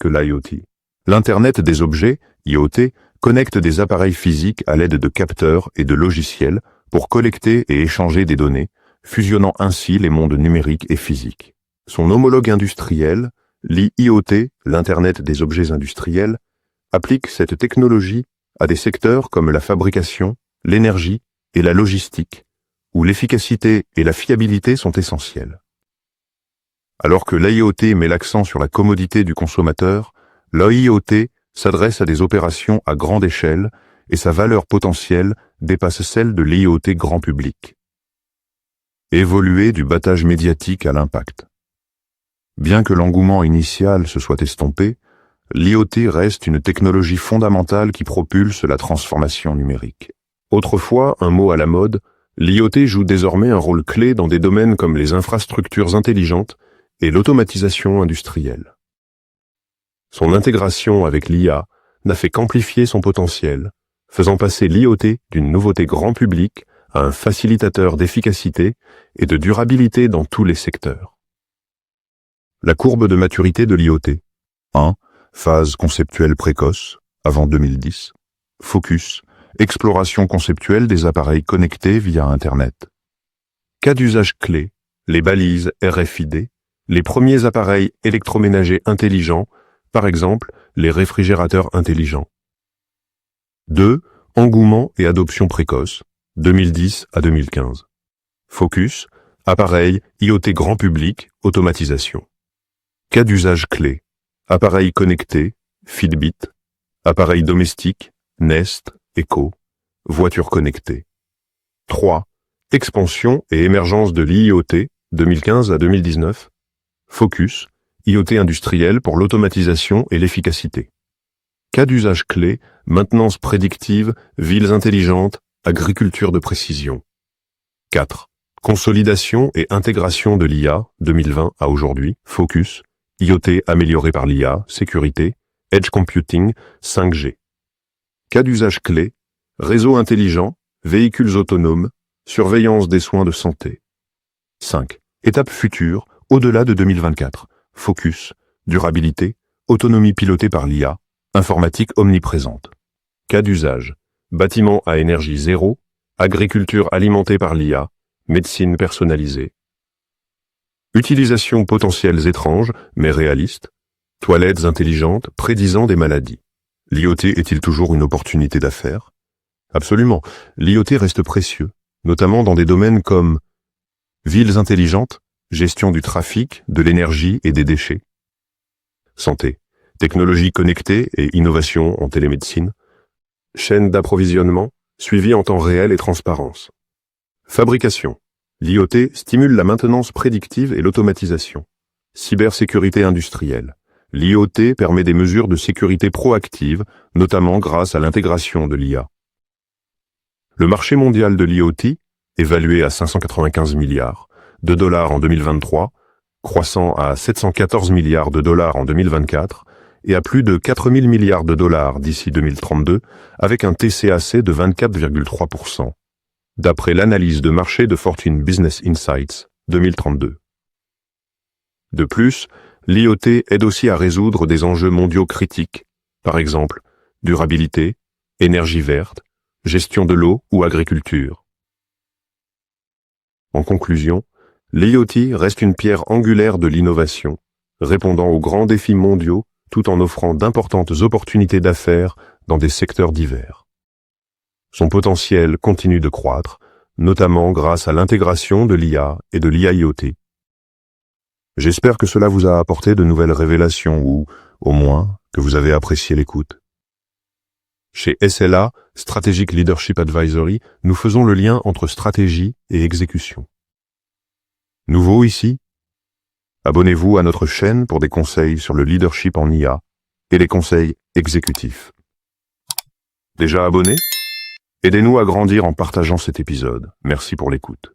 que l'IoT. L'Internet des objets, IoT, connecte des appareils physiques à l'aide de capteurs et de logiciels pour collecter et échanger des données, fusionnant ainsi les mondes numériques et physiques. Son homologue industriel, l'IoT, l'Internet des objets industriels, applique cette technologie à des secteurs comme la fabrication, l'énergie et la logistique, où l'efficacité et la fiabilité sont essentielles. Alors que l'IoT met l'accent sur la commodité du consommateur, l'IoT s'adresse à des opérations à grande échelle et sa valeur potentielle dépasse celle de l'IoT grand public. Évoluer du battage médiatique à l'impact. Bien que l'engouement initial se soit estompé, l'IoT reste une technologie fondamentale qui propulse la transformation numérique. Autrefois un mot à la mode, l'IoT joue désormais un rôle clé dans des domaines comme les infrastructures intelligentes et l'automatisation industrielle. Son intégration avec l'IA n'a fait qu'amplifier son potentiel, faisant passer l'IoT d'une nouveauté grand public à un facilitateur d'efficacité et de durabilité dans tous les secteurs. La courbe de maturité de l'IoT. 1. Phase conceptuelle précoce, avant 2010. Focus, exploration conceptuelle des appareils connectés via Internet. Cas d'usage clés, les balises RFID, les premiers appareils électroménagers intelligents, par exemple les réfrigérateurs intelligents. 2. Engouement et adoption précoce, 2010 à 2015. Focus, appareil IoT grand public, automatisation. Cas d'usage clés, appareils connectés, Fitbit, appareils domestiques, Nest, Echo, voitures connectées. 3. Expansion et émergence de l'IoT, 2015 à 2019. Focus, IoT industriel pour l'automatisation et l'efficacité. Cas d'usage clés, maintenance prédictive, villes intelligentes, agriculture de précision. 4. Consolidation et intégration de l'IA, 2020 à aujourd'hui. Focus, IoT amélioré par l'IA, sécurité, edge computing, 5G. Cas d'usage clés, réseau intelligent, véhicules autonomes, surveillance des soins de santé. 5. Étape future, au-delà de 2024. Focus, durabilité, autonomie pilotée par l'IA, informatique omniprésente. Cas d'usage, bâtiment à énergie zéro, agriculture alimentée par l'IA, médecine personnalisée. Utilisations potentielles étranges, mais réalistes. Toilettes intelligentes prédisant des maladies. L'IoT est-il toujours une opportunité d'affaires? Absolument. L'IoT reste précieux, notamment dans des domaines comme villes intelligentes, gestion du trafic, de l'énergie et des déchets. Santé, technologies connectées et innovation en télémédecine. Chaîne d'approvisionnement, suivi en temps réel et transparence. Fabrication. L'IoT stimule la maintenance prédictive et l'automatisation. Cybersécurité industrielle. L'IoT permet des mesures de sécurité proactives, notamment grâce à l'intégration de l'IA. Le marché mondial de l'IoT, évalué à 595 milliards de dollars en 2023, croissant à 714 milliards de dollars en 2024 et à plus de 4000 milliards de dollars d'ici 2032, avec un TCAC de 24,3%, d'après l'analyse de marché de Fortune Business Insights 2032. De plus, l'IoT aide aussi à résoudre des enjeux mondiaux critiques, par exemple durabilité, énergie verte, gestion de l'eau ou agriculture. En conclusion, l'IoT reste une pierre angulaire de l'innovation, répondant aux grands défis mondiaux tout en offrant d'importantes opportunités d'affaires dans des secteurs divers. Son potentiel continue de croître, notamment grâce à l'intégration de l'IA et de l'IIoT. J'espère que cela vous a apporté de nouvelles révélations ou, au moins, que vous avez apprécié l'écoute. Chez SLA, Strategic Leadership Advisory, nous faisons le lien entre stratégie et exécution. Nouveau ici? Abonnez-vous à notre chaîne pour des conseils sur le leadership en IA et les conseils exécutifs. Déjà abonné? Aidez-nous à grandir en partageant cet épisode. Merci pour l'écoute.